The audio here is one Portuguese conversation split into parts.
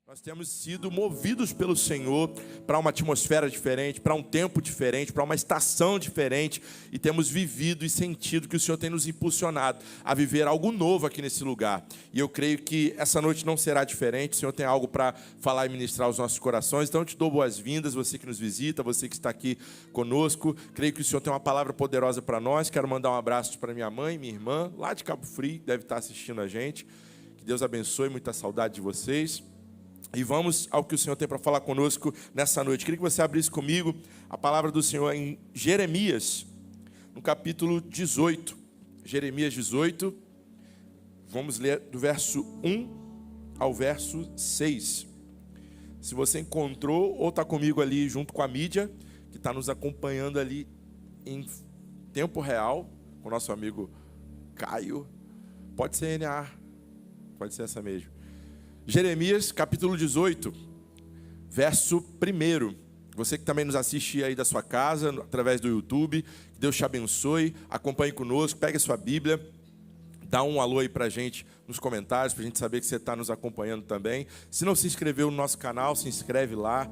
Nós temos sido movidos pelo Senhor para uma atmosfera diferente, para um tempo diferente, para uma estação diferente, e temos vivido e sentido que o Senhor tem nos impulsionado a viver algo novo aqui nesse lugar. E eu creio que essa noite não será diferente. O Senhor tem algo para falar e ministrar aos nossos corações. Então eu te dou boas-vindas, você que nos visita, você que está aqui conosco. Creio que o Senhor tem uma palavra poderosa para nós. Quero mandar um abraço para minha mãe, minha irmã, lá de Cabo Frio, deve estar assistindo a gente. Que Deus abençoe, muita saudade de vocês. E vamos ao que o Senhor tem para falar conosco nessa noite. Queria que você abrisse comigo a palavra do Senhor em Jeremias, no capítulo 18. Jeremias 18, vamos ler do verso 1 ao verso 6. Se você encontrou ou está comigo ali junto com a mídia, que está nos acompanhando ali em tempo real, com o nosso amigo Caio, pode ser NA, pode ser essa mesmo. Jeremias, capítulo 18, verso 1. Você que também nos assiste aí da sua casa, através do YouTube, que Deus te abençoe, acompanhe conosco, pegue a sua Bíblia, dá um alô aí pra gente nos comentários, pra gente saber que você está nos acompanhando também. Se não se inscreveu no nosso canal, se inscreve lá,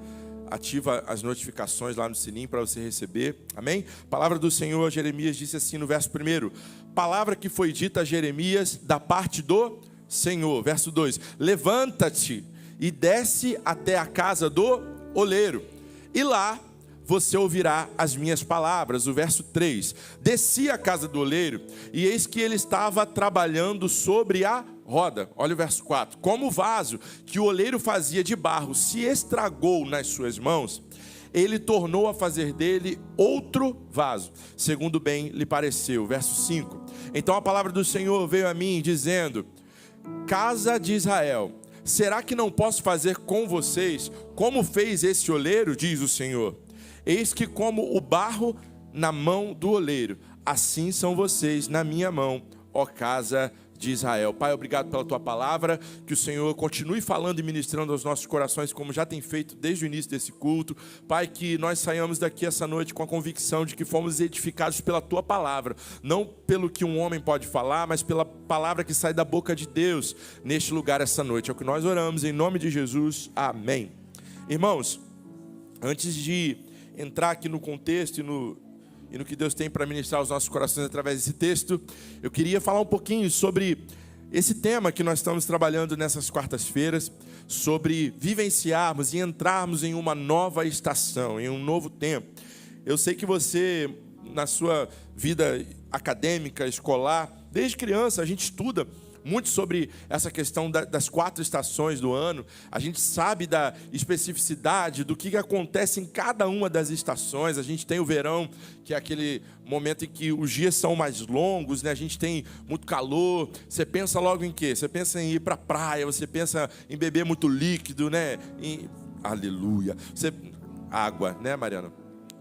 ativa as notificações lá no sininho para você receber, amém? Palavra do Senhor, Jeremias disse assim no verso 1, palavra que foi dita a Jeremias da parte do Senhor, verso 2, levanta-te e desce até a casa do oleiro, e lá você ouvirá as minhas palavras. O verso 3, desci à casa do oleiro, e eis que ele estava trabalhando sobre a roda. Olha o verso 4, como o vaso que o oleiro fazia de barro se estragou nas suas mãos, ele tornou a fazer dele outro vaso, segundo bem lhe pareceu. Verso 5, então a palavra do Senhor veio a mim dizendo, casa de Israel, será que não posso fazer com vocês como fez esse oleiro, diz o Senhor? Eis que como o barro na mão do oleiro, assim são vocês na minha mão, ó casa de Israel. Pai, obrigado pela tua palavra, que o Senhor continue falando e ministrando aos nossos corações, como já tem feito desde o início desse culto. Pai, que nós saiamos daqui essa noite com a convicção de que fomos edificados pela tua palavra, não pelo que um homem pode falar, mas pela palavra que sai da boca de Deus neste lugar essa noite. É o que nós oramos em nome de Jesus, amém. Irmãos, antes de entrar aqui no contexto e no que Deus tem para ministrar aos nossos corações através desse texto, eu queria falar um pouquinho sobre esse tema que nós estamos trabalhando nessas quartas-feiras, sobre vivenciarmos e entrarmos em uma nova estação, em um novo tempo. Eu sei que você, na sua vida acadêmica, escolar, desde criança a gente estuda muito sobre essa questão das 4 estações do ano. A gente sabe da especificidade do que acontece em cada uma das estações. A gente tem o verão, que é aquele momento em que os dias são mais longos, né? A gente tem muito calor. Você pensa logo em quê? Você pensa em ir para a praia, você pensa em beber muito líquido, né? Aleluia. Água, né, Mariana?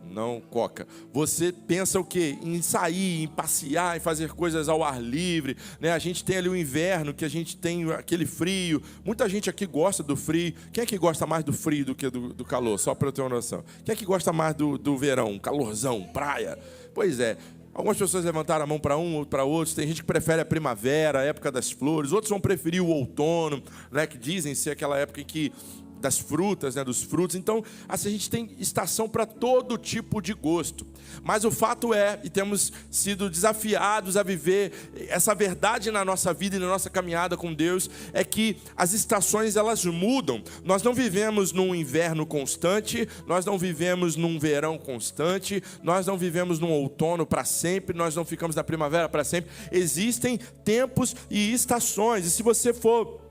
Não coca. Você pensa o quê? Em sair, em passear, em fazer coisas ao ar livre, né? A gente tem ali o inverno, que a gente tem aquele frio. Muita gente aqui gosta do frio. Quem é que gosta mais do frio do que do calor? Só para eu ter uma noção. Quem é que gosta mais do verão? Calorzão, praia? Pois é. Algumas pessoas levantaram a mão para um ou para outros. Tem gente que prefere a primavera, a época das flores. Outros vão preferir o outono, né? Que dizem ser aquela época em que das frutas, né, dos frutos. Então, assim, a gente tem estação para todo tipo de gosto. Mas o fato é, e temos sido desafiados a viver essa verdade na nossa vida e na nossa caminhada com Deus, é que as estações, elas mudam. Nós não vivemos num inverno constante, nós não vivemos num verão constante, nós não vivemos num outono para sempre, nós não ficamos na primavera para sempre. Existem tempos e estações, e se você for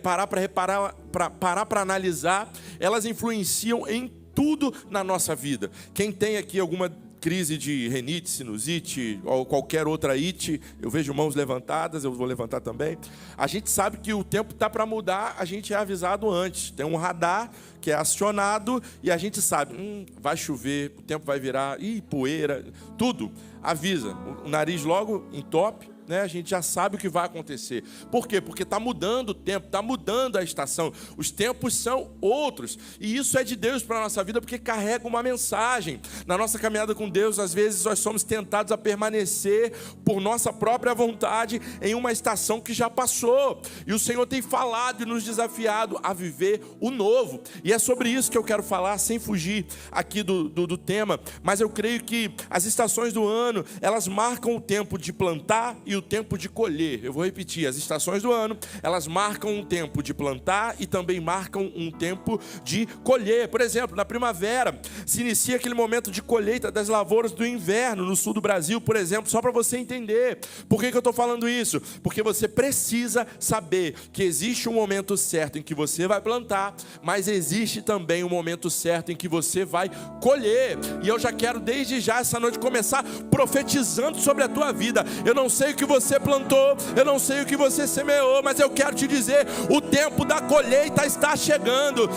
parar para analisar, elas influenciam em tudo na nossa vida. Quem tem aqui alguma crise de renite, sinusite ou qualquer outra ite, eu vejo mãos levantadas, eu vou levantar também. A gente sabe que o tempo está para mudar, a gente é avisado antes. Tem um radar que é acionado e a gente sabe, vai chover, o tempo vai virar, poeira, tudo avisa. O nariz logo entope, né? A gente já sabe o que vai acontecer. Por quê? Porque está mudando o tempo, está mudando a estação. Os tempos são outros. E isso é de Deus para a nossa vida, porque carrega uma mensagem. Na nossa caminhada com Deus, às vezes nós somos tentados a permanecer por nossa própria vontade em uma estação que já passou. E o Senhor tem falado e nos desafiado a viver o novo. E é sobre isso que eu quero falar, sem fugir aqui do tema. Mas eu creio que as estações do ano, elas marcam o tempo de plantar e o tempo de colher. Eu vou repetir, as estações do ano, elas marcam um tempo de plantar e também marcam um tempo de colher. Por exemplo, na primavera, se inicia aquele momento de colheita das lavouras do inverno no sul do Brasil, por exemplo, só para você entender. Por que eu estou falando isso? Porque você precisa saber que existe um momento certo em que você vai plantar, mas existe também um momento certo em que você vai colher. E eu já quero desde já essa noite começar profetizando sobre a tua vida. Eu não sei o que você plantou, eu não sei o que você semeou, mas eu quero te dizer, o tempo da colheita está chegando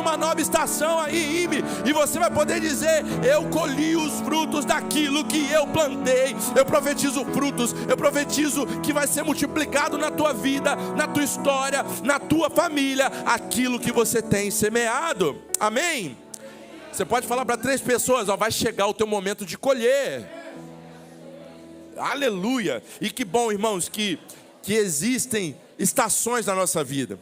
uma nova estação aí, e você vai poder dizer: eu colhi os frutos daquilo que eu plantei. Eu profetizo frutos, eu profetizo que vai ser multiplicado na tua vida, na tua história, na tua família, aquilo que você tem semeado. Amém? Você pode falar para 3 pessoas: ó, vai chegar o teu momento de colher. Aleluia! E que bom, irmãos, que existem estações na nossa vida.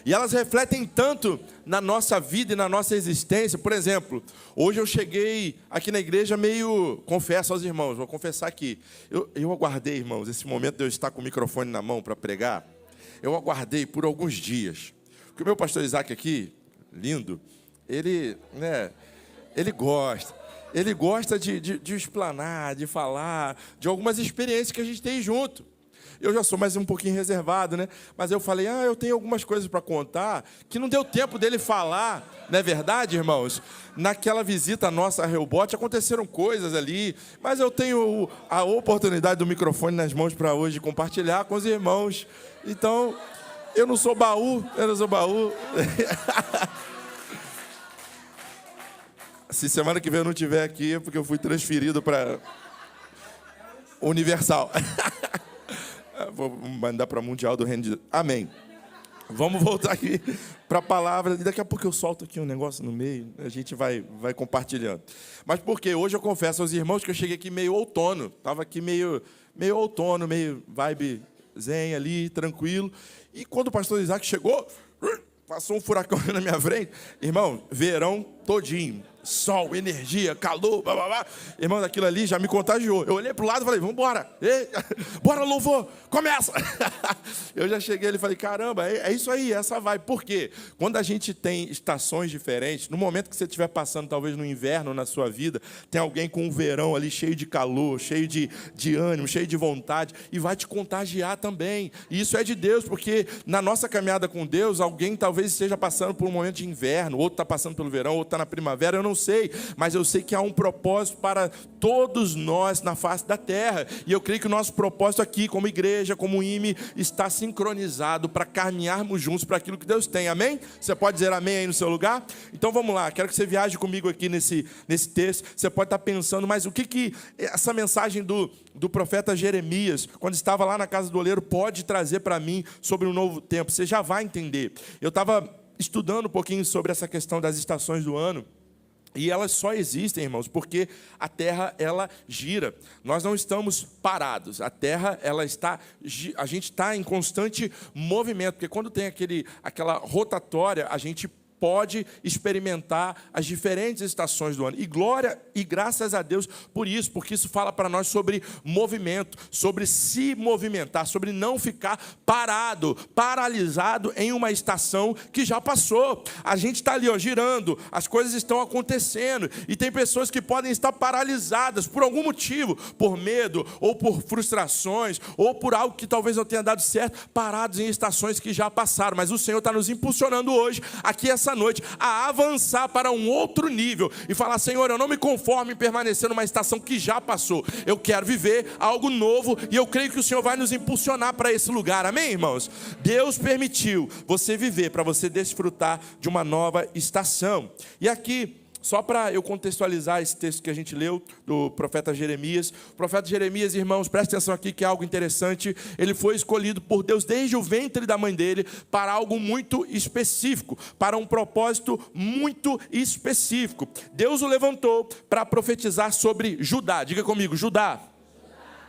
E elas refletem tanto na nossa vida e na nossa existência. Por exemplo, hoje eu cheguei aqui na igreja meio... Confesso aos irmãos, vou confessar aqui. Eu aguardei, irmãos, esse momento de eu estar com o microfone na mão para pregar. Eu aguardei por alguns dias. Porque o meu pastor Isaac aqui, lindo, ele gosta de explanar, de falar, de algumas experiências que a gente tem junto. Eu já sou mais um pouquinho reservado, né? Mas eu falei, eu tenho algumas coisas para contar, que não deu tempo dele falar, não é verdade, irmãos? Naquela visita nossa a Rehoboth, aconteceram coisas ali, mas eu tenho a oportunidade do microfone nas mãos para hoje compartilhar com os irmãos. Então, eu não sou baú. Se semana que vem eu não estiver aqui, é porque eu fui transferido para Universal. Vou mandar para Mundial do Reino de Deus. Amém. Vamos voltar aqui para a palavra. E daqui a pouco eu solto aqui um negócio no meio. A gente vai compartilhando. Mas por quê? Hoje eu confesso aos irmãos que eu cheguei aqui meio outono. Estava aqui meio outono, meio vibe zen ali, tranquilo. E quando o pastor Isaac chegou, passou um furacão na minha frente. Irmão, verão todinho. Sol, energia, calor, blá, blá, blá. Irmão, daquilo ali já me contagiou. Eu olhei para o lado e falei, vamos embora. Bora, louvor, começa. Eu já cheguei ali e falei, caramba, é isso aí, essa vai. Por quê? Quando a gente tem estações diferentes, no momento que você estiver passando, talvez no inverno na sua vida, tem alguém com um verão ali cheio de calor, cheio de ânimo, cheio de vontade, e vai te contagiar também. E isso é de Deus, porque na nossa caminhada com Deus, alguém talvez esteja passando por um momento de inverno, outro está passando pelo verão, outro está na primavera, eu não sei, mas eu sei que há um propósito para todos nós na face da terra, e eu creio que o nosso propósito aqui, como igreja, como IME, está sincronizado para caminharmos juntos para aquilo que Deus tem, amém? Você pode dizer amém aí no seu lugar? Então vamos lá, quero que você viaje comigo aqui nesse texto. Você pode estar pensando, mas o que essa mensagem do profeta Jeremias, quando estava lá na casa do oleiro, pode trazer para mim sobre um novo tempo? Você já vai entender. Eu estava estudando um pouquinho sobre essa questão das estações do ano, e elas só existem, irmãos, porque a terra, ela gira. Nós não estamos parados. A terra, a gente está em constante movimento, porque quando tem aquela rotatória, a gente pode experimentar as diferentes estações do ano. E glória e graças a Deus por isso, porque isso fala para nós sobre movimento, sobre se movimentar, sobre não ficar parado, paralisado em uma estação que já passou. A gente está ali, girando, as coisas estão acontecendo, e tem pessoas que podem estar paralisadas por algum motivo, por medo, ou por frustrações, ou por algo que talvez não tenha dado certo, parados em estações que já passaram. Mas o Senhor está nos impulsionando hoje, aqui essa noite, a avançar para um outro nível e falar: Senhor, eu não me conformo em permanecer numa estação que já passou, eu quero viver algo novo, e eu creio que o Senhor vai nos impulsionar para esse lugar, amém, irmãos? Deus permitiu você viver para você desfrutar de uma nova estação. E aqui, Só para eu contextualizar esse texto que a gente leu, do profeta Jeremias. O profeta Jeremias, irmãos, presta atenção aqui que é algo interessante. Ele foi escolhido por Deus desde o ventre da mãe dele para algo muito específico, para um propósito muito específico. Deus o levantou para profetizar sobre Judá. Diga comigo, Judá.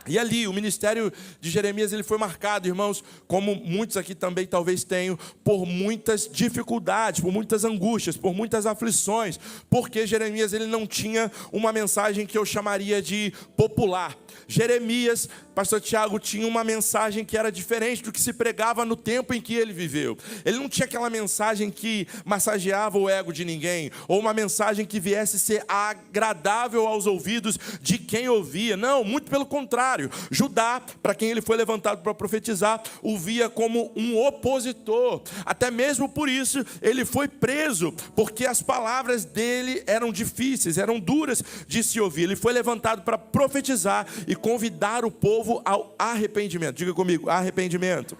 E ali, o ministério de Jeremias, ele foi marcado, irmãos, como muitos aqui também talvez tenham, por muitas dificuldades, por muitas angústias, por muitas aflições, porque Jeremias ele não tinha uma mensagem que eu chamaria de popular. Jeremias, pastor Tiago, tinha uma mensagem que era diferente do que se pregava no tempo em que ele viveu. Ele não tinha aquela mensagem que massageava o ego de ninguém, ou uma mensagem que viesse ser agradável aos ouvidos de quem ouvia. Não, muito pelo contrário. Judá, para quem ele foi levantado para profetizar, o via como um opositor. Até mesmo por isso, ele foi preso, porque as palavras dele eram difíceis, eram duras de se ouvir. Ele foi levantado para profetizar e convidar o povo ao arrependimento. Diga comigo, arrependimento.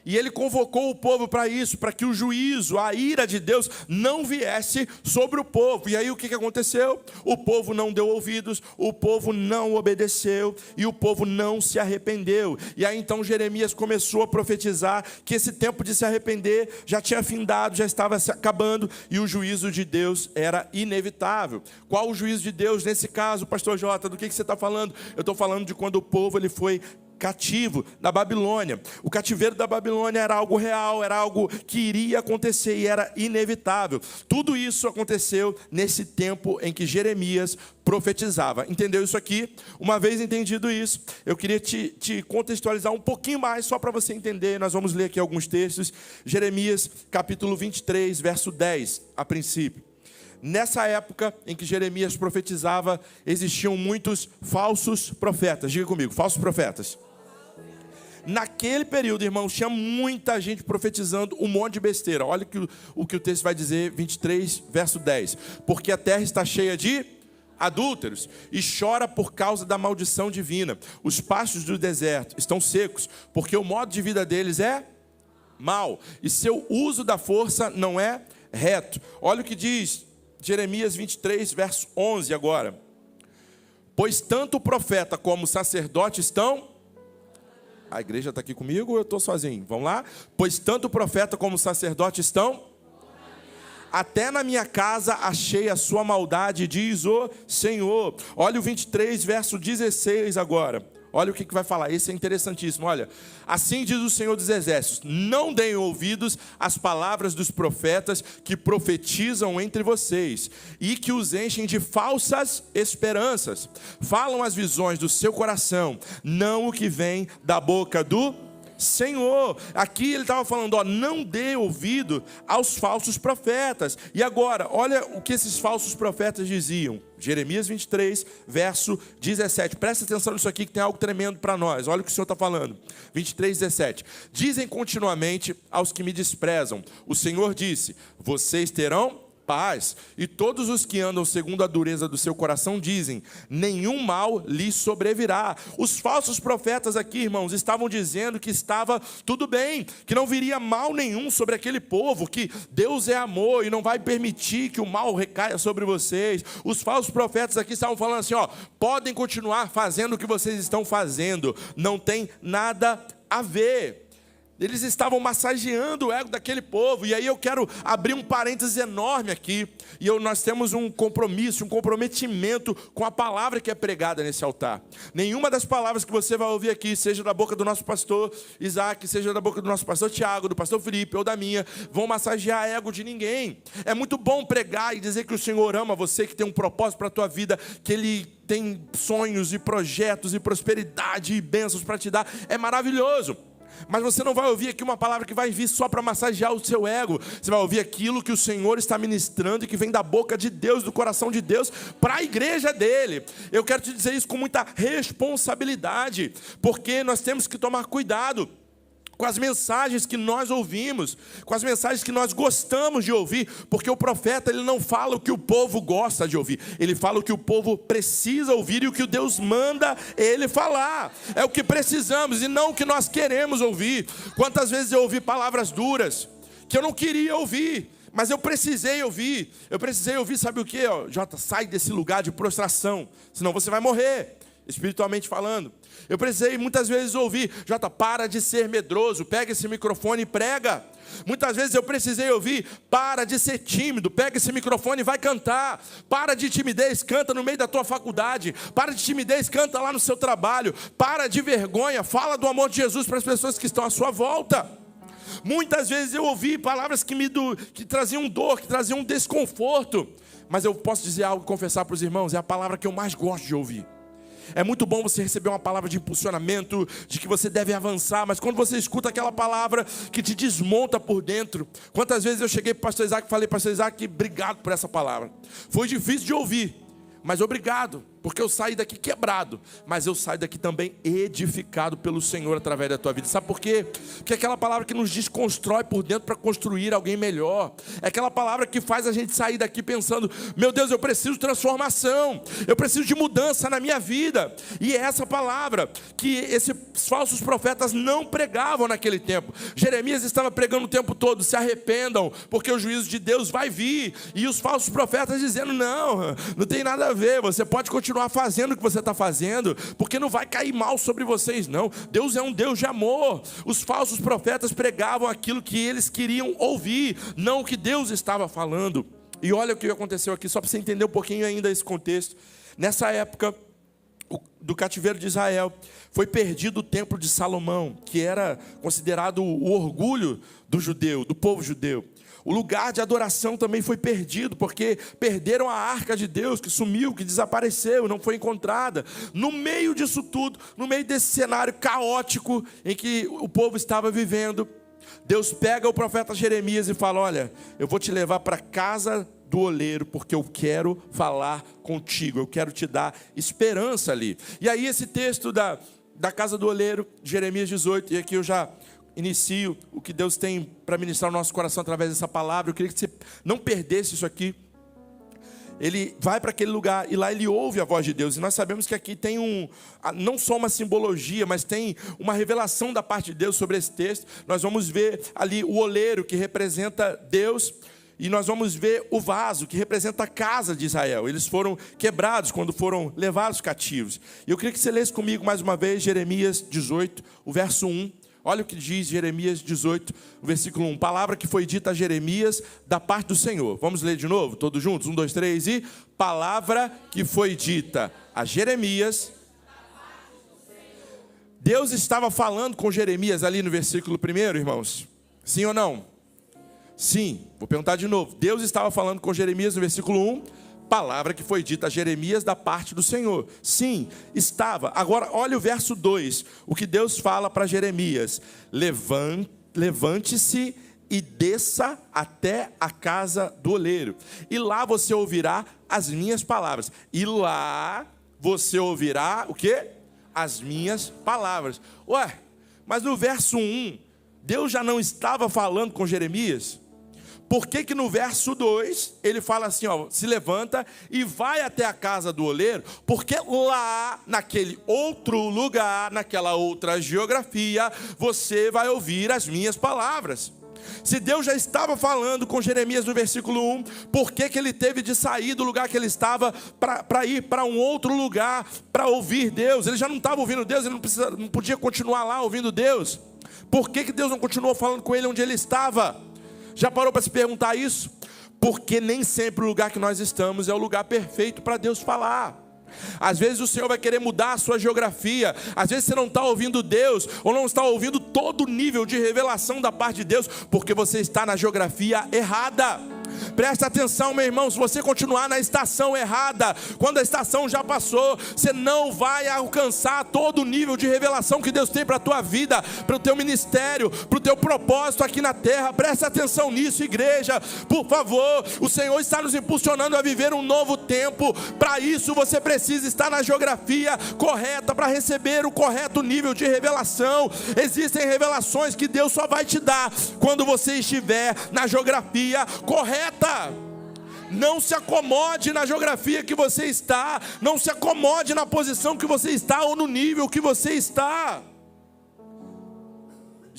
E ele convocou o povo para isso, para que o juízo, a ira de Deus não viesse sobre o povo. E aí o que aconteceu? O povo não deu ouvidos, o povo não obedeceu e o povo não se arrependeu. E aí então Jeremias começou a profetizar que esse tempo de se arrepender já tinha findado, já estava se acabando e o juízo de Deus era inevitável. Qual o juízo de Deus nesse caso, pastor Jota? Do que você está falando? Eu estou falando de quando o povo ele foi cativo da Babilônia. O cativeiro da Babilônia era algo real, era algo que iria acontecer e era inevitável. Tudo isso aconteceu nesse tempo em que Jeremias profetizava. Entendeu isso aqui? Uma vez entendido isso, eu queria te contextualizar um pouquinho mais, só para você entender. Nós vamos ler aqui alguns textos. Jeremias, capítulo 23, verso 10, a princípio. Nessa época em que Jeremias profetizava, existiam muitos falsos profetas. Diga comigo, falsos profetas. Naquele período, irmãos, tinha muita gente profetizando um monte de besteira. Olha o que o texto vai dizer, 23, verso 10. Porque a terra está cheia de adúlteros e chora por causa da maldição divina. Os pastos do deserto estão secos, porque o modo de vida deles é mau, e seu uso da força não é reto. Olha o que diz Jeremias 23, verso 11 agora. Pois tanto o profeta como o sacerdote estão... A igreja está aqui comigo ou eu estou sozinho? Vamos lá? Pois tanto o profeta como o sacerdote estão... Até na minha casa achei a sua maldade, diz o Senhor. Olha o 23, verso 16 agora. Olha o que vai falar, esse é interessantíssimo. Olha, assim diz o Senhor dos Exércitos: não deem ouvidos às palavras dos profetas que profetizam entre vocês e que os enchem de falsas esperanças. Falam as visões do seu coração, não o que vem da boca do Senhor. Aqui ele estava falando, não dê ouvido aos falsos profetas. E agora, olha o que esses falsos profetas diziam. Jeremias 23, verso 17. Presta atenção nisso aqui que tem algo tremendo para nós. Olha o que o Senhor está falando. 23, 17. Dizem continuamente aos que me desprezam: o Senhor disse, vocês terão paz. E todos os que andam segundo a dureza do seu coração dizem, nenhum mal lhes sobrevirá. Os falsos profetas aqui, irmãos, estavam dizendo que estava tudo bem, que não viria mal nenhum sobre aquele povo, que Deus é amor e não vai permitir que o mal recaia sobre vocês. Os falsos profetas aqui estavam falando assim, podem continuar fazendo o que vocês estão fazendo, não tem nada a ver. Eles estavam massageando o ego daquele povo. E aí eu quero abrir um parênteses enorme aqui. E nós temos um compromisso, um comprometimento com a palavra que é pregada nesse altar. Nenhuma das palavras que você vai ouvir aqui, seja da boca do nosso pastor Isaac, seja da boca do nosso pastor Tiago, do pastor Felipe ou da minha, vão massagear o ego de ninguém. É muito bom pregar e dizer que o Senhor ama você, que tem um propósito para a tua vida, que Ele tem sonhos e projetos e prosperidade e bênçãos para te dar. É maravilhoso. Mas você não vai ouvir aqui uma palavra que vai vir só para massagear o seu ego. Você vai ouvir aquilo que o Senhor está ministrando e que vem da boca de Deus, do coração de Deus, para a igreja dele. Eu quero te dizer isso com muita responsabilidade, porque nós temos que tomar cuidado com as mensagens que nós ouvimos, com as mensagens que nós gostamos de ouvir, porque o profeta ele não fala o que o povo gosta de ouvir, ele fala o que o povo precisa ouvir e o que Deus manda ele falar. É o que precisamos e não o que nós queremos ouvir. Quantas vezes eu ouvi palavras duras que eu não queria ouvir, Mas eu precisei ouvir, sabe o que? Jota, sai desse lugar de prostração, senão você vai morrer, espiritualmente falando. Eu precisei muitas vezes ouvir, Jota, para de ser medroso, pega esse microfone e prega. Muitas vezes eu precisei ouvir, para de ser tímido, pega esse microfone e vai cantar. Para de timidez, canta no meio da tua faculdade. Para de timidez, canta lá no seu trabalho. Para de vergonha, fala do amor de Jesus para as pessoas que estão à sua volta. Muitas vezes eu ouvi palavras que traziam dor, que traziam desconforto. Mas eu posso dizer algo e confessar para os irmãos, é a palavra que eu mais gosto de ouvir. É muito bom você receber uma palavra de impulsionamento, de que você deve avançar, mas quando você escuta aquela palavra que te desmonta por dentro. Quantas vezes eu cheguei para o pastor Isaac e falei, pastor Isaac, obrigado por essa palavra. Foi difícil de ouvir, mas obrigado, porque eu saí daqui quebrado, mas eu saio daqui também edificado pelo Senhor através da tua vida. Sabe por quê? Porque é aquela palavra que nos desconstrói por dentro para construir alguém melhor. É aquela palavra que faz a gente sair daqui pensando, meu Deus, eu preciso de transformação, eu preciso de mudança na minha vida. E é essa palavra que esses falsos profetas não pregavam naquele tempo. Jeremias estava pregando o tempo todo, se arrependam, porque o juízo de Deus vai vir. E os falsos profetas dizendo, não tem nada a ver, você pode continuar fazendo o que você está fazendo, porque não vai cair mal sobre vocês não. Deus é um Deus de amor. Os falsos profetas pregavam aquilo que eles queriam ouvir, não o que Deus estava falando. E olha o que aconteceu aqui, só para você entender um pouquinho ainda esse contexto. Nessa época do cativeiro de Israel, foi perdido o templo de Salomão, que era considerado o orgulho do judeu, do povo judeu. O lugar de adoração também foi perdido, porque perderam a arca de Deus, que sumiu, que desapareceu, não foi encontrada. No meio disso tudo, no meio desse cenário caótico em que o povo estava vivendo, Deus pega o profeta Jeremias e fala, olha, eu vou te levar para a casa do oleiro, porque eu quero falar contigo, eu quero te dar esperança ali. E aí esse texto da casa do oleiro, Jeremias 18, e aqui eu já inicio o que Deus tem para ministrar no nosso coração através dessa palavra. Eu queria que você não perdesse isso aqui. Ele vai para aquele lugar e lá ele ouve a voz de Deus. E nós sabemos que aqui tem não só uma simbologia, mas tem uma revelação da parte de Deus sobre esse texto. Nós vamos ver ali o oleiro, que representa Deus, e nós vamos ver o vaso, que representa a casa de Israel. Eles foram quebrados quando foram levados cativos. E eu queria que você lesse comigo mais uma vez Jeremias 18, o verso 1. Olha o que diz Jeremias 18, versículo 1. Palavra que foi dita a Jeremias da parte do Senhor. Vamos ler de novo, todos juntos? 1, 2, 3 e... Palavra que foi dita a Jeremias. Deus estava falando com Jeremias ali no versículo 1, irmãos? Sim ou não? Sim. Vou perguntar de novo. Deus estava falando com Jeremias no versículo 1. Palavra que foi dita a Jeremias da parte do Senhor. Sim, estava. Agora, olha o verso 2. O que Deus fala para Jeremias. Levante-se e desça até a casa do oleiro. E lá você ouvirá as minhas palavras. E lá você ouvirá o quê? As minhas palavras. Ué, mas no verso 1, Deus já não estava falando com Jeremias? Por que no verso 2, ele fala assim, se levanta e vai até a casa do oleiro? Porque lá, naquele outro lugar, naquela outra geografia, você vai ouvir as minhas palavras. Se Deus já estava falando com Jeremias no versículo 1, por que ele teve de sair do lugar que ele estava para ir para um outro lugar, para ouvir Deus? Ele já não estava ouvindo Deus, ele não podia continuar lá ouvindo Deus. Por que Deus não continuou falando com ele onde ele estava? Já parou para se perguntar isso? Porque nem sempre o lugar que nós estamos é o lugar perfeito para Deus falar. Às vezes o Senhor vai querer mudar a sua geografia. Às vezes você não está ouvindo Deus, ou não está ouvindo todo o nível de revelação da parte de Deus, porque você está na geografia errada. Presta atenção, meu irmão, se você continuar na estação errada, quando a estação já passou, você não vai alcançar todo o nível de revelação que Deus tem para a tua vida, para o teu ministério, para o teu propósito aqui na terra. Presta atenção nisso, igreja, por favor. O Senhor está nos impulsionando a viver um novo tempo. Para isso você precisa estar na geografia correta, para receber o correto nível de revelação. Existem revelações que Deus só vai te dar quando você estiver na geografia correta. Não se acomode na geografia que você está, não se acomode na posição que você está ou no nível que você está.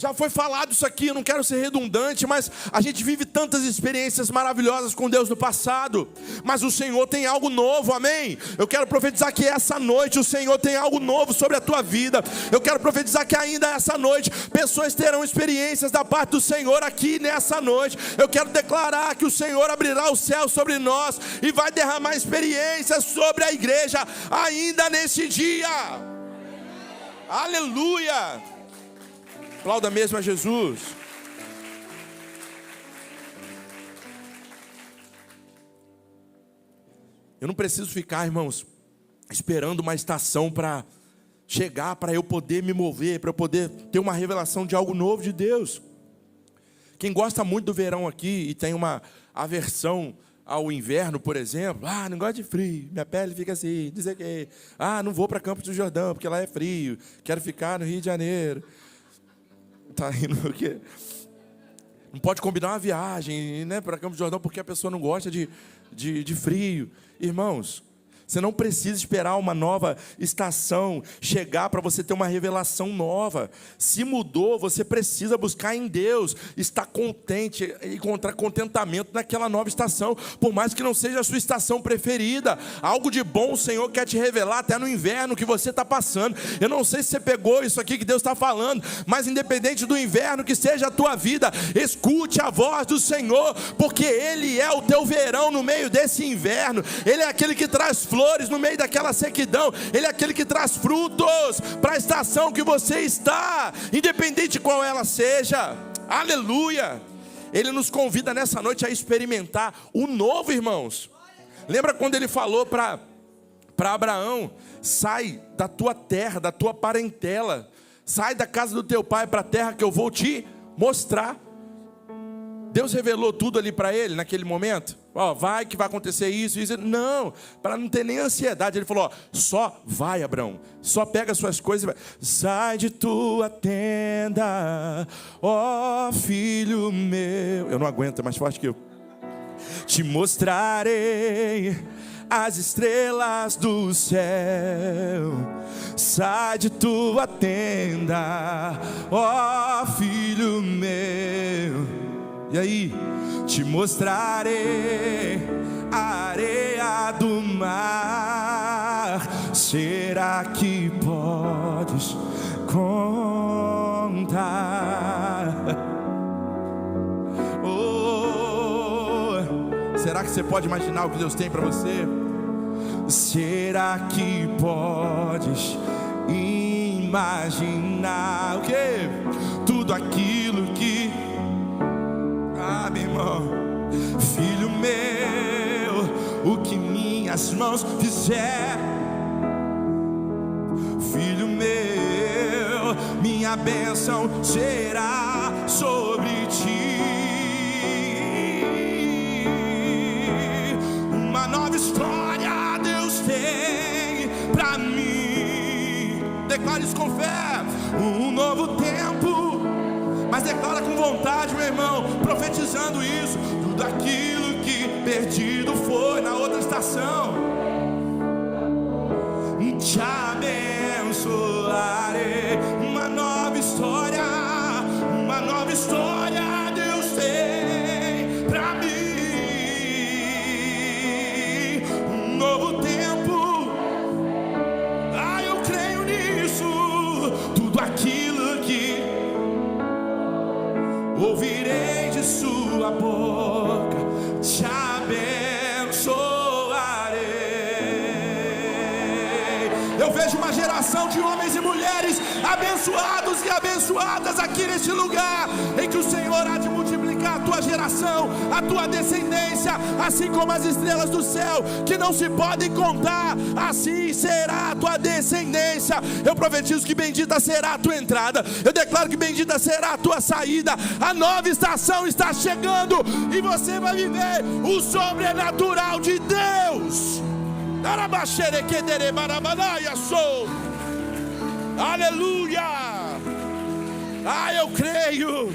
Já foi falado isso aqui, eu não quero ser redundante, mas a gente vive tantas experiências maravilhosas com Deus no passado, mas o Senhor tem algo novo, amém? Eu quero profetizar que essa noite o Senhor tem algo novo sobre a tua vida. Eu quero profetizar que ainda essa noite pessoas terão experiências da parte do Senhor aqui nessa noite. Eu quero declarar que o Senhor abrirá o céu sobre nós e vai derramar experiências sobre a igreja ainda nesse dia. Aleluia! Aplauda mesmo a Jesus. Eu não preciso ficar, irmãos, esperando uma estação para chegar, para eu poder me mover, para eu poder ter uma revelação de algo novo de Deus. Quem gosta muito do verão aqui e tem uma aversão ao inverno, por exemplo, não gosto de frio, minha pele fica assim, dizer que, não vou para Campos do Jordão, porque lá é frio, quero ficar no Rio de Janeiro. Tá rindo porque não pode combinar uma viagem, né, para Campos do Jordão porque a pessoa não gosta de frio. Irmãos, você não precisa esperar uma nova estação chegar para você ter uma revelação nova. Se mudou, você precisa buscar em Deus, estar contente e encontrar contentamento naquela nova estação, por mais que não seja a sua estação preferida. Algo de bom o Senhor quer te revelar até no inverno que você está passando. Eu não sei se você pegou isso aqui que Deus está falando, mas independente do inverno que seja a tua vida, escute a voz do Senhor, porque Ele é o teu verão no meio desse inverno. Ele é aquele que traz flores no meio daquela sequidão. Ele é aquele que traz frutos para a estação que você está, independente de qual ela seja. Aleluia! Ele nos convida nessa noite a experimentar o novo, irmãos. Lembra quando ele falou para Abraão: sai da tua terra, da tua parentela, sai da casa do teu pai para a terra que eu vou te mostrar. Deus revelou tudo ali para ele naquele momento. Vai que vai acontecer isso, isso. Não, para não ter nem ansiedade. Ele falou, só vai, Abraão. Só pega as suas coisas e vai. Sai de tua tenda, filho meu. Eu não aguento, é mais forte que eu. Te mostrarei as estrelas do céu. Sai de tua tenda, filho meu. E aí, te mostrarei a areia do mar. Será que podes contar? Será que você pode imaginar o que Deus tem para você? Será que podes imaginar o quê? Tudo aquilo que meu irmão, filho meu, o que minhas mãos fizer, filho meu, minha bênção será sobre ti. Uma nova história Deus tem pra mim. Declare isso com fé. Um novo tempo. Mas declara com vontade, meu irmão, profetizando isso. Tudo aquilo que perdido foi na outra estação, te abençoarei. Uma nova história Deus tem pra mim. Um novo tempo, eu creio nisso. Tudo aquilo que ouvirei de sua boca, te abençoarei. Eu vejo uma geração de homens e mulheres abençoados e abençoadas aqui neste lugar, em que o Senhor há de multiplicar a tua geração, a tua descendência, assim como as estrelas do céu, que não se podem contar, assim será a tua descendência. Eu profetizo que bendita será a tua entrada, eu declaro que bendita será a tua saída. A nova estação está chegando e você vai viver o sobrenatural de Deus. Aleluia! Eu creio.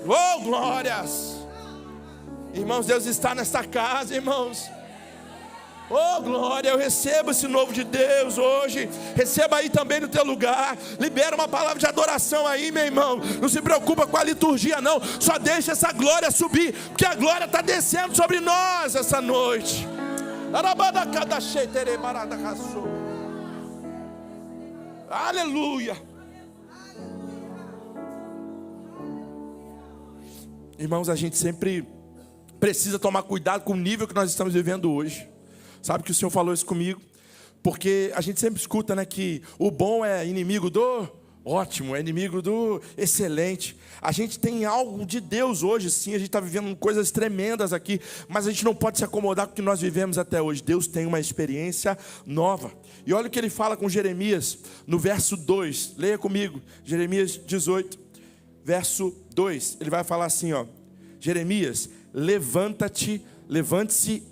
Oh, glórias! Irmãos, Deus está nesta casa, irmãos. Oh glória, eu recebo esse novo de Deus hoje. Receba aí também no teu lugar. Libera uma palavra de adoração aí, meu irmão. Não se preocupa com a liturgia não. Só deixa essa glória subir, porque a glória está descendo sobre nós essa noite. Aleluia. Irmãos, a gente sempre precisa tomar cuidado com o nível que nós estamos vivendo hoje. Sabe que o Senhor falou isso comigo? Porque a gente sempre escuta, né, que o bom é inimigo do ótimo, é inimigo do excelente. A gente tem algo de Deus hoje, sim. A gente está vivendo coisas tremendas aqui, mas a gente não pode se acomodar com o que nós vivemos até hoje. Deus tem uma experiência nova. E olha o que ele fala com Jeremias, no verso 2. Leia comigo, Jeremias 18, verso 2. Ele vai falar assim, ó: Jeremias, levante-se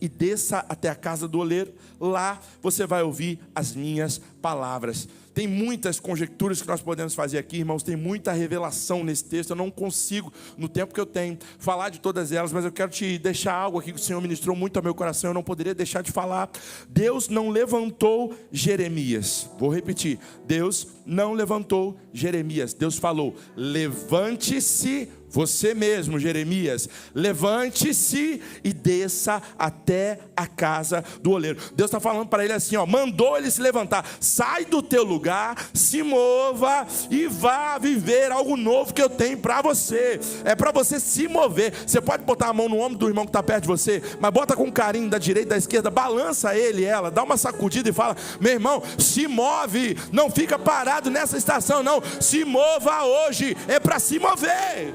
e desça até a casa do oleiro. Lá você vai ouvir as minhas palavras. Tem muitas conjecturas que nós podemos fazer aqui, irmãos. Tem muita revelação nesse texto. Eu não consigo, no tempo que eu tenho, falar de todas elas, mas eu quero te deixar algo aqui que o Senhor ministrou muito ao meu coração. Eu não poderia deixar de falar. Deus não levantou Jeremias. Vou repetir. Deus não levantou Jeremias. Deus falou: levante-se você mesmo, Jeremias, levante-se e desça até a casa do oleiro. Deus está falando para ele assim, ó, mandou ele se levantar. Sai do teu lugar, se mova e vá viver algo novo que eu tenho para você. É para você se mover. Você pode botar a mão no ombro do irmão que está perto de você, mas bota com carinho da direita, da esquerda, balança ele, ela, dá uma sacudida e fala: meu irmão, se move, não fica parado nessa estação não, se mova hoje, é para se mover.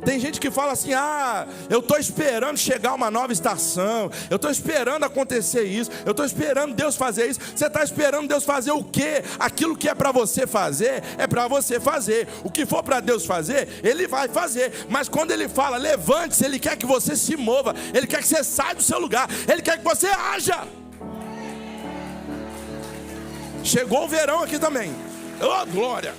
Tem gente que fala assim: eu estou esperando chegar uma nova estação, eu estou esperando acontecer isso, eu estou esperando Deus fazer isso. Você está esperando Deus fazer o quê? Aquilo que é para você fazer, é para você fazer. O que for para Deus fazer, Ele vai fazer. Mas quando Ele fala levante-se, Ele quer que você se mova, Ele quer que você saia do seu lugar, Ele quer que você haja. Chegou o verão aqui também. Oh glória!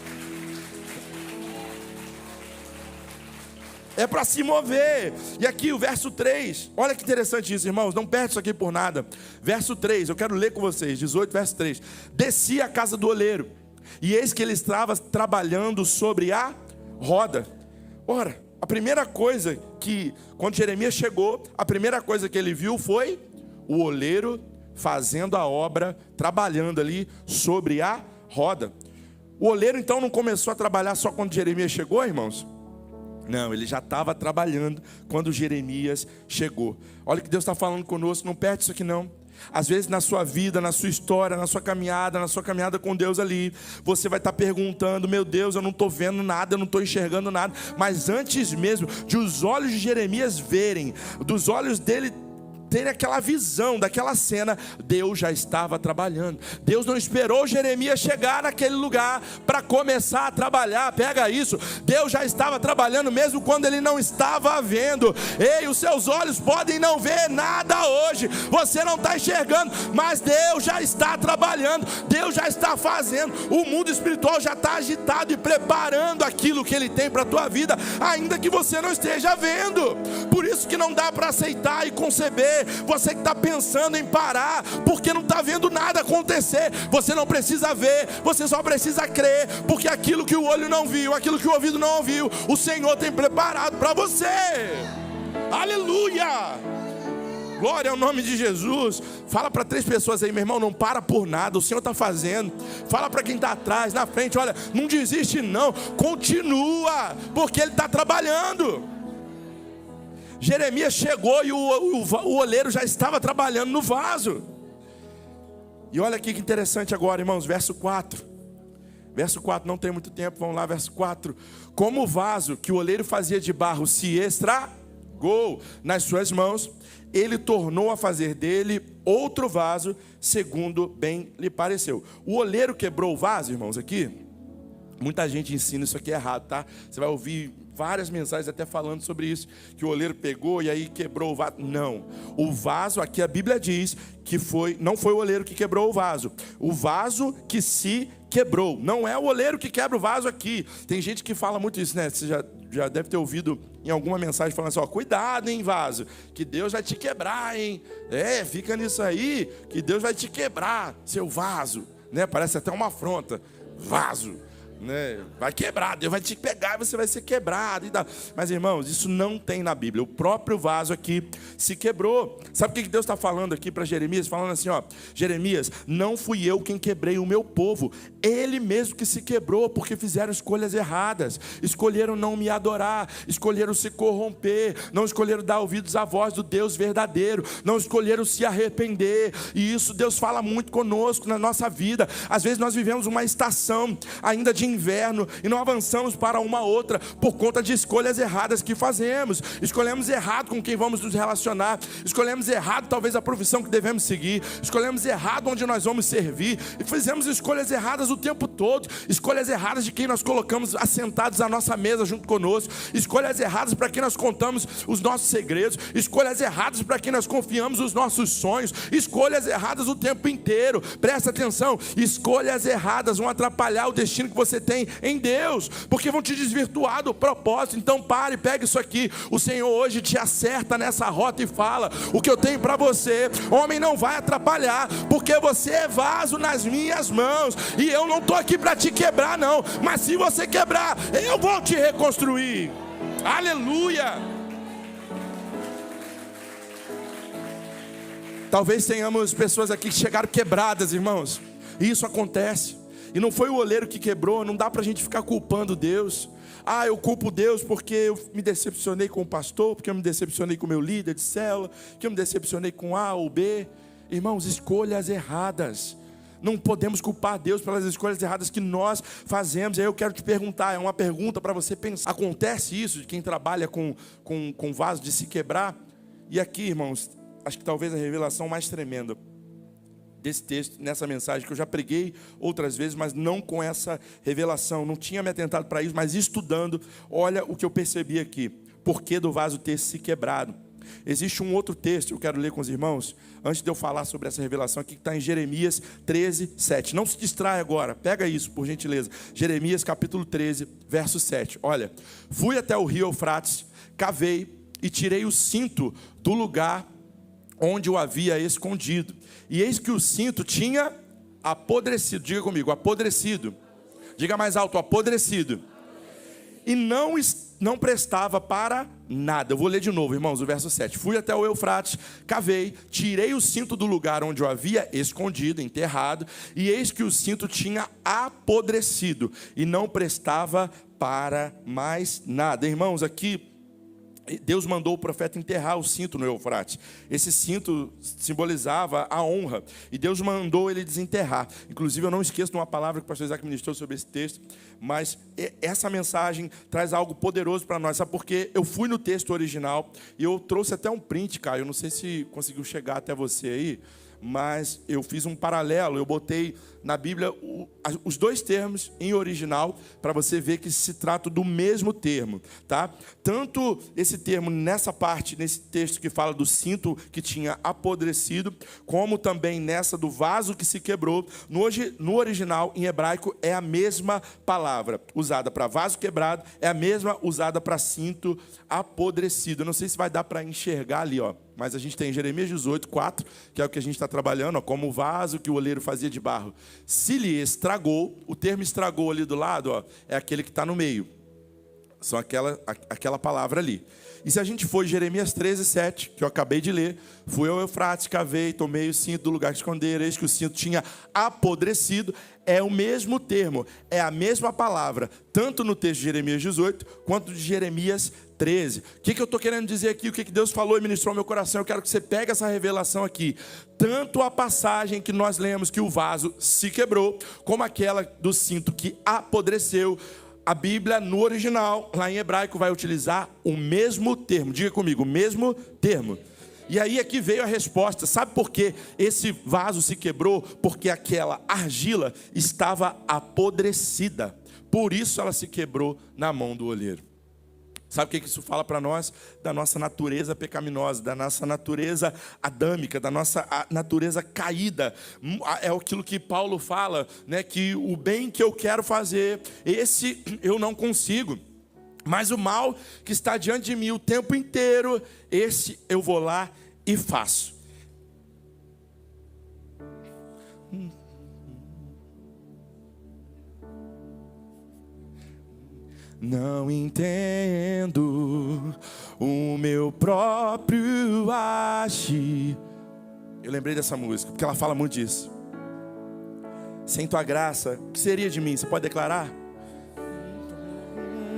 É para se mover. E aqui o verso 3, olha que interessante isso, irmãos, não perde isso aqui por nada. Verso 3, eu quero ler com vocês, 18, verso 3. Desci à casa do oleiro, e eis que ele estava trabalhando sobre a roda. Ora, a primeira coisa que, quando Jeremias chegou, a primeira coisa que ele viu foi o oleiro fazendo a obra, trabalhando ali sobre a roda. O oleiro então não começou a trabalhar só quando Jeremias chegou, irmãos? Não, ele já estava trabalhando quando Jeremias chegou. Olha o que Deus está falando conosco, não perde isso aqui não. Às vezes na sua vida, na sua história, na sua caminhada com Deus ali, você vai estar perguntando: meu Deus, eu não estou vendo nada, eu não estou enxergando nada. Mas antes mesmo de os olhos de Jeremias verem, dos olhos dele ter aquela visão daquela cena, Deus já estava trabalhando. Deus não esperou Jeremias chegar naquele lugar para começar a trabalhar. Pega isso, Deus já estava trabalhando mesmo quando ele não estava vendo. Ei, os seus olhos podem não ver nada hoje, você não está enxergando, mas Deus já está trabalhando, Deus já está fazendo. O mundo espiritual já está agitado e preparando aquilo que Ele tem para a tua vida, ainda que você não esteja vendo. Por isso que não dá para aceitar e conceber. Você que está pensando em parar porque não está vendo nada acontecer, você não precisa ver, você só precisa crer, porque aquilo que o olho não viu, aquilo que o ouvido não ouviu, o Senhor tem preparado para você. Aleluia! Glória ao nome de Jesus. Fala para 3 pessoas aí: meu irmão, não para por nada, o Senhor está fazendo. Fala para quem está atrás, na frente: olha, não desiste não, continua, porque Ele está trabalhando. Jeremias chegou e o oleiro já estava trabalhando no vaso. E olha aqui que interessante agora, irmãos, verso 4. Verso 4, não tem muito tempo, vamos lá, verso 4. Como o vaso que o oleiro fazia de barro se estragou nas suas mãos, ele tornou a fazer dele outro vaso, segundo bem lhe pareceu. O oleiro quebrou o vaso, irmãos, aqui. Muita gente ensina isso aqui errado, tá? Você vai ouvir várias mensagens até falando sobre isso, que o oleiro pegou e aí quebrou o vaso. Não, o vaso aqui a Bíblia diz que não foi o oleiro que quebrou o vaso que se quebrou. Não é o oleiro que quebra o vaso aqui. Tem gente que fala muito isso, né? Você já deve ter ouvido em alguma mensagem falando assim, ó, cuidado, hein, vaso, que Deus vai te quebrar, hein? Fica nisso aí, que Deus vai te quebrar, seu vaso, né? Parece até uma afronta, vaso, né? Vai quebrar, Deus vai te pegar e você vai ser quebrado e tal. Mas irmãos, isso não tem na Bíblia. O próprio vaso aqui se quebrou. Sabe o que Deus está falando aqui para Jeremias? Falando assim, ó, Jeremias, não fui eu quem quebrei o meu povo, ele mesmo que se quebrou, porque fizeram escolhas erradas, escolheram não me adorar, escolheram se corromper, não escolheram dar ouvidos à voz do Deus verdadeiro, não escolheram se arrepender. E isso Deus fala muito conosco na nossa vida. Às vezes nós vivemos uma estação ainda de inverno e não avançamos para uma outra por conta de escolhas erradas que fazemos. Escolhemos errado com quem vamos nos relacionar, escolhemos errado talvez a profissão que devemos seguir, escolhemos errado onde nós vamos servir, e fizemos escolhas erradas o tempo todo, escolhas erradas de quem nós colocamos assentados à nossa mesa junto conosco, escolhas erradas para quem nós contamos os nossos segredos, escolhas erradas para quem nós confiamos os nossos sonhos, escolhas erradas o tempo inteiro. Presta atenção, escolhas erradas vão atrapalhar o destino que você tem em Deus, porque vão te desvirtuar do propósito. Então pare, pegue isso aqui. O Senhor hoje te acerta nessa rota e fala, o que eu tenho para você, homem não vai atrapalhar, porque você é vaso nas minhas mãos, e eu não estou aqui para te quebrar não, mas se você quebrar, eu vou te reconstruir. Aleluia. Talvez tenhamos pessoas aqui que chegaram quebradas, irmãos, e isso acontece. E não foi o oleiro que quebrou, não dá para a gente ficar culpando Deus. Eu culpo Deus porque eu me decepcionei com o pastor, porque eu me decepcionei com o meu líder de célula, que eu me decepcionei com A ou B. Irmãos, escolhas erradas. Não podemos culpar Deus pelas escolhas erradas que nós fazemos. E aí eu quero te perguntar, é uma pergunta para você pensar. Acontece isso de quem trabalha com vaso de se quebrar? E aqui, irmãos, acho que talvez a revelação mais tremenda desse texto, nessa mensagem que eu já preguei outras vezes, mas não com essa revelação, não tinha me atentado para isso, mas estudando, olha o que eu percebi aqui, porquê do vaso ter se quebrado. Existe um outro texto que eu quero ler com os irmãos, antes de eu falar sobre essa revelação aqui, que está em Jeremias 13, 7. Não se distrai agora, pega isso por gentileza. Jeremias capítulo 13, verso 7. Olha, fui até o rio Eufrates, cavei e tirei o cinto do lugar onde o havia escondido. E eis que o cinto tinha apodrecido. Diga comigo, apodrecido. Diga mais alto, apodrecido. E não prestava para nada. Eu vou ler de novo, irmãos, o verso 7. Fui até o Eufrates, cavei, tirei o cinto do lugar onde o havia escondido, enterrado, e eis que o cinto tinha apodrecido e não prestava para mais nada. Irmãos, aqui Deus mandou o profeta enterrar o cinto no Eufrates. Esse cinto simbolizava a honra, e Deus mandou ele desenterrar. Inclusive eu não esqueço de uma palavra que o pastor Isaac ministrou sobre esse texto, mas essa mensagem traz algo poderoso para nós. Sabe por quê? Eu fui no texto original e eu trouxe até um print, Caio. Eu não sei se conseguiu chegar até você aí, mas eu fiz um paralelo, eu botei na Bíblia os dois termos em original, para você ver que se trata do mesmo termo, tá? Tanto esse termo nessa parte, nesse texto que fala do cinto que tinha apodrecido, como também nessa do vaso que se quebrou, no original, em hebraico, é a mesma palavra usada para vaso quebrado, é a mesma usada para cinto apodrecido. Eu não sei se vai dar para enxergar ali, ó, mas a gente tem Jeremias 18, 4, que é o que a gente está trabalhando, ó, como o vaso que o oleiro fazia de barro se lhe estragou. O termo estragou ali do lado, ó, é aquele que está no meio. São aquela palavra ali. E se a gente for em Jeremias 13, 7, que eu acabei de ler, fui ao Eufrates, cavei, tomei o cinto do lugar que esconderam, eis que o cinto tinha apodrecido. É o mesmo termo, é a mesma palavra, tanto no texto de Jeremias 18, quanto de Jeremias 13. O que eu estou querendo dizer aqui? O que Deus falou e ministrou ao meu coração? Eu quero que você pegue essa revelação aqui. Tanto a passagem que nós lemos que o vaso se quebrou, como aquela do cinto que apodreceu. A Bíblia, no original, lá em hebraico, vai utilizar o mesmo termo. Diga comigo, o mesmo termo. E aí aqui veio a resposta. Sabe por que esse vaso se quebrou? Porque aquela argila estava apodrecida. Por isso ela se quebrou na mão do oleiro. Sabe o que isso fala para nós? Da nossa natureza pecaminosa, da nossa natureza adâmica, da nossa natureza caída. É aquilo que Paulo fala, né? Que o bem que eu quero fazer, esse eu não consigo. Mas o mal que está diante de mim o tempo inteiro, esse eu vou lá e faço. Não entendo o meu próprio agir. Eu lembrei dessa música, porque ela fala muito disso. Sem tua graça, o que seria de mim? Você pode declarar?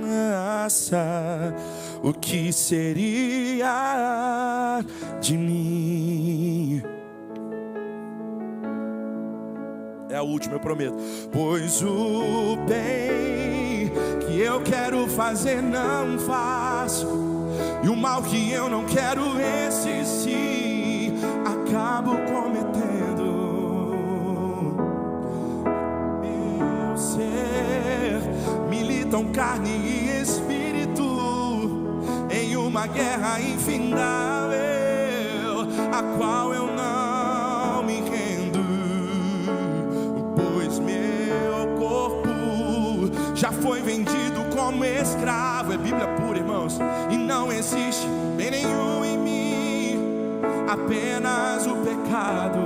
Graça, o que seria de mim? É a última, eu prometo. Pois o bem que eu quero fazer não faço, e o mal que eu não quero, esse sim acabo cometendo. Meu ser militam carne e espírito em uma guerra infindável, a qual eu não me rendo. Meu corpo já foi vendido como escravo. É Bíblia pura, irmãos. E não existe bem nenhum em mim, apenas o pecado.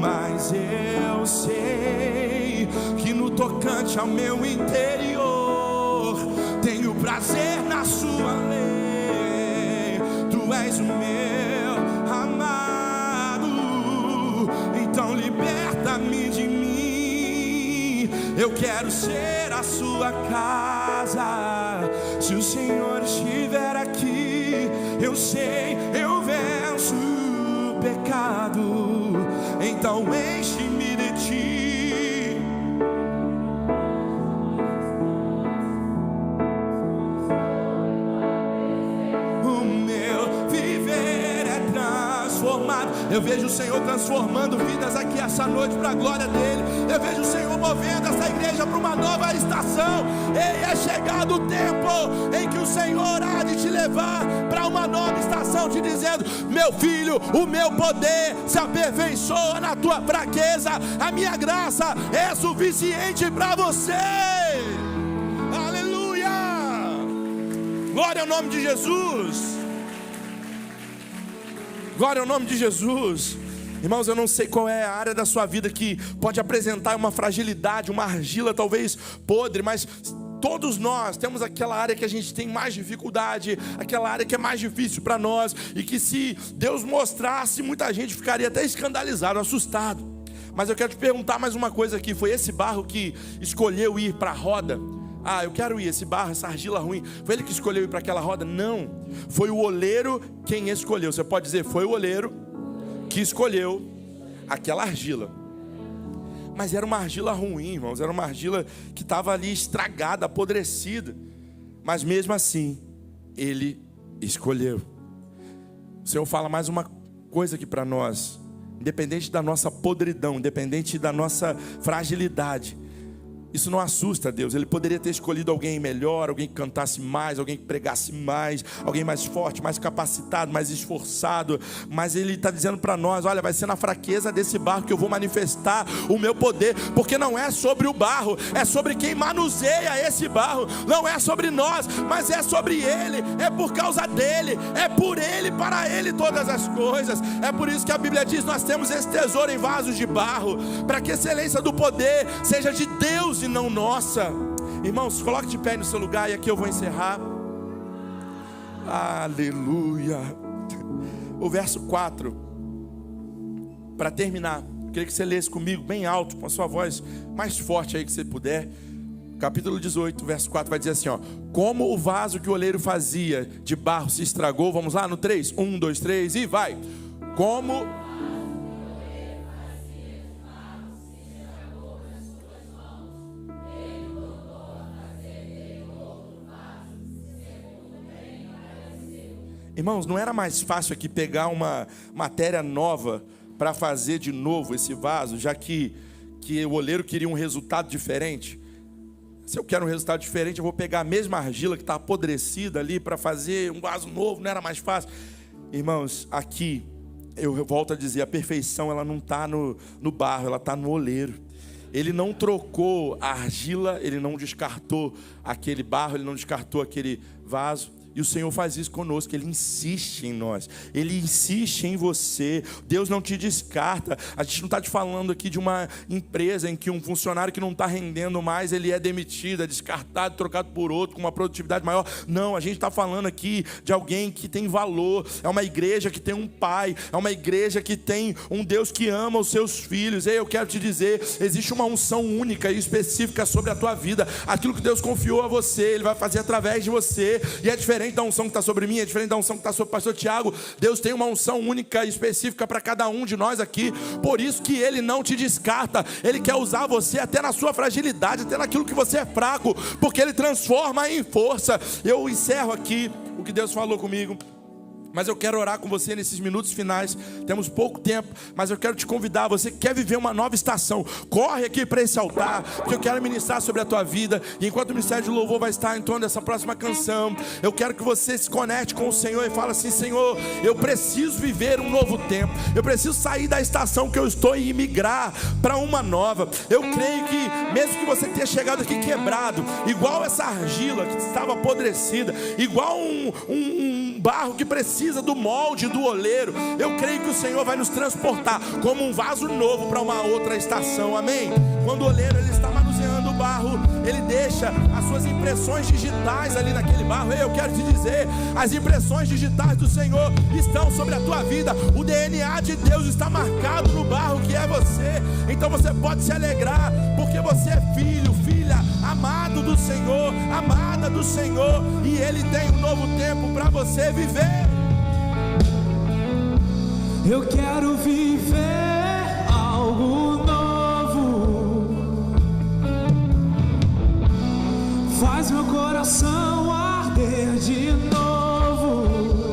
Mas eu sei que no tocante ao meu interior tenho prazer na sua lei. Tu és o meu amado, então liberta-me de mim. Eu quero ser a sua casa. Se o Senhor estiver aqui, eu sei, eu venço o pecado. Então enche-me de ti. O meu viver é transformado. Eu vejo o Senhor transformando vidas aqui essa noite para a glória dele. Eu vejo o Senhor movendo essa igreja para uma nova estação. Ei, é chegado o tempo em que o Senhor há de te levar para uma nova estação, te dizendo: meu filho, o meu poder se aperfeiçoa na tua fraqueza. A minha graça é suficiente para você. Aleluia! Glória ao nome de Jesus. Glória ao nome de Jesus. Irmãos, eu não sei qual é a área da sua vida que pode apresentar uma fragilidade, uma argila talvez podre, mas todos nós temos aquela área que a gente tem mais dificuldade, aquela área que é mais difícil para nós, e que se Deus mostrasse, muita gente ficaria até escandalizado, assustado. Mas eu quero te perguntar mais uma coisa aqui: foi esse barro que escolheu ir para a roda? Ah, eu quero ir, esse barro, essa argila ruim, foi ele que escolheu ir para aquela roda? Não, foi o oleiro quem escolheu. Você pode dizer: foi o oleiro que escolheu aquela argila. Mas era uma argila ruim, irmãos. Era uma argila que estava ali estragada, apodrecida. Mas mesmo assim, ele escolheu. O Senhor fala mais uma coisa aqui para nós: independente da nossa podridão, independente da nossa fragilidade, isso não assusta a Deus. Ele poderia ter escolhido alguém melhor, alguém que cantasse mais, alguém que pregasse mais, alguém mais forte, mais capacitado, mais esforçado. Mas Ele está dizendo para nós: olha, vai ser na fraqueza desse barro que eu vou manifestar o meu poder. Porque não é sobre o barro, é sobre quem manuseia esse barro. Não é sobre nós, mas é sobre Ele. É por causa dEle, é por Ele, para Ele todas as coisas. É por isso que a Bíblia diz: nós temos esse tesouro em vasos de barro, para que a excelência do poder seja de Deus e não nossa. Irmãos, coloque de pé no seu lugar, e aqui eu vou encerrar. Aleluia. O verso 4, para terminar, eu queria que você lesse comigo bem alto, com a sua voz mais forte aí que você puder. Capítulo 18, verso 4 vai dizer assim, ó: como o vaso que o oleiro fazia de barro se estragou. Vamos lá no 3, 1, 2, 3 e vai. Como irmãos, não era mais fácil aqui pegar uma matéria nova para fazer de novo esse vaso, já que o oleiro queria um resultado diferente? Se eu quero um resultado diferente, eu vou pegar a mesma argila que está apodrecida ali para fazer um vaso novo, não era mais fácil? Irmãos, aqui, eu volto a dizer, a perfeição ela não está no barro, ela está no oleiro. Ele não trocou a argila, ele não descartou aquele barro, ele não descartou aquele vaso. E o Senhor faz isso conosco, Ele insiste em nós, Ele insiste em você. Deus não te descarta. A gente não está te falando aqui de uma empresa em que um funcionário que não está rendendo mais, ele é demitido, é descartado, trocado por outro, com uma produtividade maior. Não, a gente está falando aqui de alguém que tem valor. É uma igreja que tem um pai, é uma igreja que tem um Deus que ama os seus filhos. Ei, eu quero te dizer, existe uma unção única e específica sobre a tua vida. Aquilo que Deus confiou a você, Ele vai fazer através de você. E é diferente da unção que está sobre mim, é diferente da unção que está sobre o pastor Tiago. Deus tem uma unção única e específica para cada um de nós aqui. Por isso que Ele não te descarta. Ele quer usar você até na sua fragilidade, até naquilo que você é fraco, porque Ele transforma em força. Eu encerro aqui o que Deus falou comigo, mas eu quero orar com você nesses minutos finais. Temos pouco tempo, mas eu quero te convidar. Você que quer viver uma nova estação, corre aqui para esse altar, porque eu quero ministrar sobre a tua vida. E enquanto o Ministério de Louvor vai estar em torno dessa próxima canção, eu quero que você se conecte com o Senhor e fale assim: Senhor, eu preciso viver um novo tempo. Eu preciso sair da estação que eu estou e migrar para uma nova. Eu creio que mesmo que você tenha chegado aqui quebrado, igual essa argila que estava apodrecida, igual um barro que precisa do molde do oleiro, eu creio que o Senhor vai nos transportar como um vaso novo para uma outra estação, amém? Quando o oleiro ele está manuseando o barro, ele deixa as suas impressões digitais ali naquele barro. Eu quero te dizer, as impressões digitais do Senhor estão sobre a tua vida. O DNA de Deus está marcado no barro que é você. Então você pode se alegrar, porque você é filho, filha, amado do Senhor, amada do Senhor, e Ele tem um novo tempo para você viver. Eu quero viver algo novo. Faz meu coração arder de novo,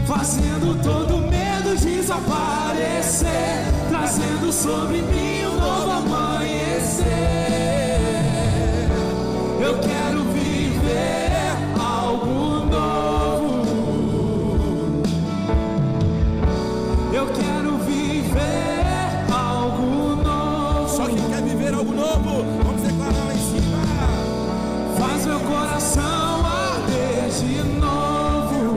fazendo todo medo desaparecer, trazendo sobre mim um novo amanhecer. Eu quero viver algo novo. Eu quero viver algo novo. Só quem quer viver algo novo, vamos declarar lá em cima. Faz meu coração arder de novo,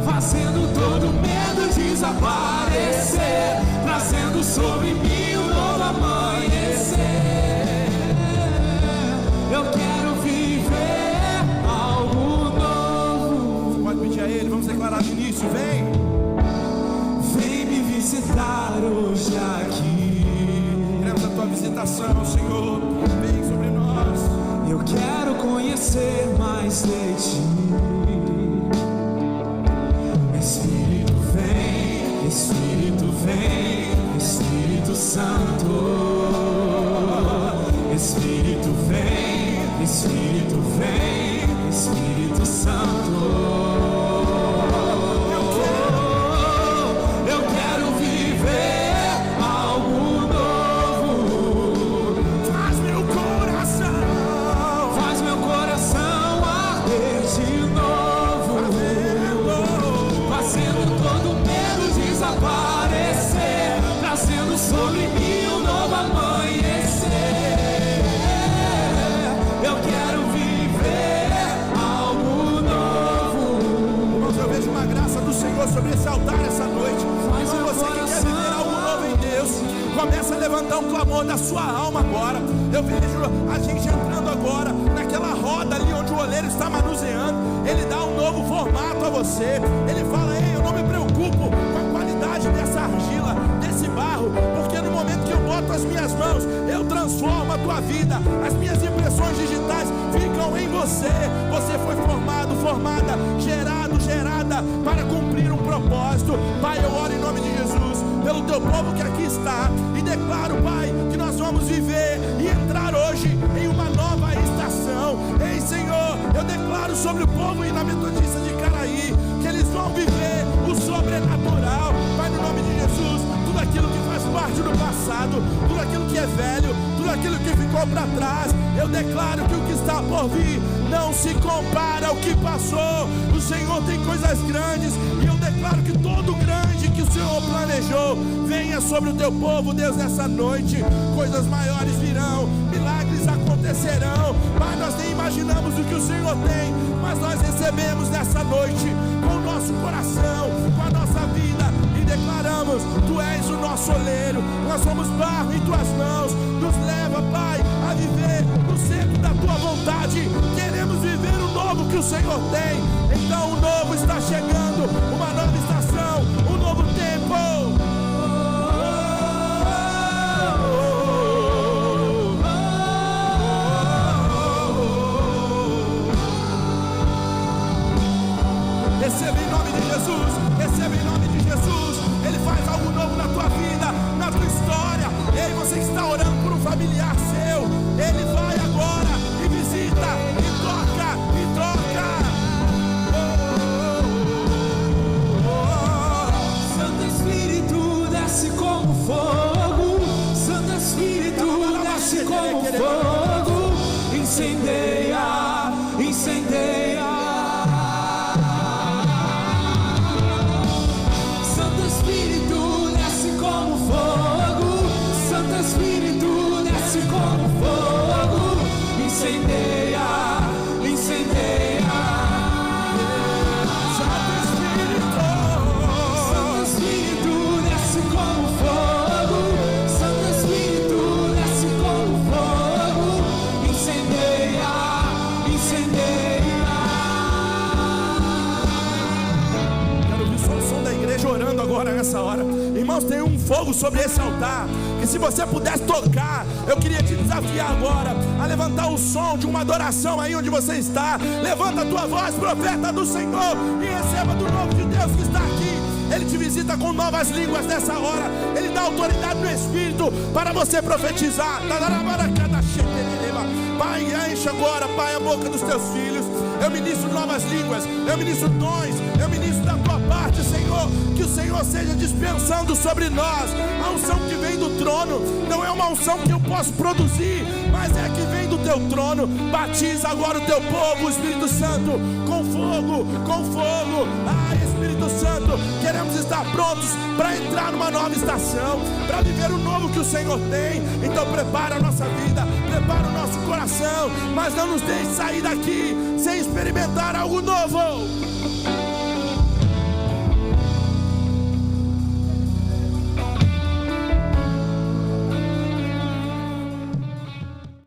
fazendo todo medo desaparecer, trazendo sobre mim um novo amanhecer. Eu quero viver algo novo. Você pode pedir a Ele, vamos declarar no início, vem. Vem me visitar hoje aqui. Queremos a tua visitação, Senhor. Vem sobre nós. Eu quero conhecer mais de ti. Espírito vem, Espírito vem, Espírito Santo. Espírito vem, Espírito vem, Espírito Santo. Eu quero viver algo novo. Faz meu coração arder de novo, fazendo todo medo desaparecer, trazendo sobre mim um novo amanhecer. Eu quero viver algo novo. Irmãos, eu vejo uma graça do Senhor sobre esse altar essa noite. E se você que quer viver algo novo em Deus, começa a levantar um clamor da sua alma agora. Eu vejo a gente entrando agora naquela roda ali onde o oleiro está manuseando. Ele dá um novo formato a você. Ele fala: ei, eu não me preocupo com a qualidade dessa argila, desse barro, porque no momento que eu boto as minhas mãos, eu transformo a tua vida. As minhas impressões digitais ficam em você. Você foi formado, formada, gerado, gerada para cumprir um propósito. Pai, eu oro em nome de Jesus pelo teu povo que aqui está, e declaro, Pai, que nós vamos viver e entrar hoje em uma nova estação. Ei, Senhor, eu declaro sobre o povo e na Metodista de Caraí que eles vão viver o sobrenatural. Pai, no nome de Jesus, tudo aquilo que faz parte do passado, tudo aquilo que é velho, tudo tudo aquilo que ficou para trás. Eu declaro que o que está por vir não se compara ao que passou. O Senhor tem coisas grandes, e eu declaro que todo grande que o Senhor planejou venha sobre o teu povo, Deus, nessa noite. Coisas maiores virão, milagres acontecerão. Pai, nós nem imaginamos o que o Senhor tem, mas nós recebemos nessa noite com o nosso coração, com a nossa vida, e declaramos: Tu és o nosso oleiro, nós somos barro em Tuas mãos. Nos leva, Pai, a viver no centro da Tua vontade. Queremos viver o novo que o Senhor tem. Então o novo está chegando, uma nova estação, um novo tempo. Receba em nome de Jesus, receba em nome de Jesus. Ele faz algo novo na tua vida, na tua história. Ei, você que está orando por um familiar seu, Ele vai agora e visita, e toca, e toca. Santo Espírito desce como fogo, Santo Espírito desce como fogo, incendeia, incendeia. Espírito desce como fogo, incendeia, incendeia. Santo Espírito desce como fogo, Santo Espírito desce como fogo, incendeia, incendeia. Quero ouvir só o som da igreja orando agora nessa hora. Irmãos, tem um fogo sobre esse altar, que se você pudesse tocar, eu queria te desafiar agora a levantar o som de uma adoração aí onde você está. Levanta a tua voz, profeta do Senhor, e receba do novo de Deus que está aqui. Ele te visita com novas línguas nessa hora. Ele dá autoridade no Espírito para você profetizar. Pai, enche agora, Pai, a boca dos teus filhos. Eu ministro novas línguas, eu ministro dons, eu ministro da tua parte, Senhor. Que o Senhor seja dispensando sobre nós a unção que vem do trono. Não é uma unção que eu posso produzir, mas é que vem do teu trono. Batiza agora o teu povo, Espírito Santo, com fogo, com fogo. Espírito Santo, queremos estar prontos para entrar numa nova estação, para viver o novo que o Senhor tem. Então prepara a nossa vida, prepara o nosso coração, mas não nos deixe sair daqui sem experimentar algo novo.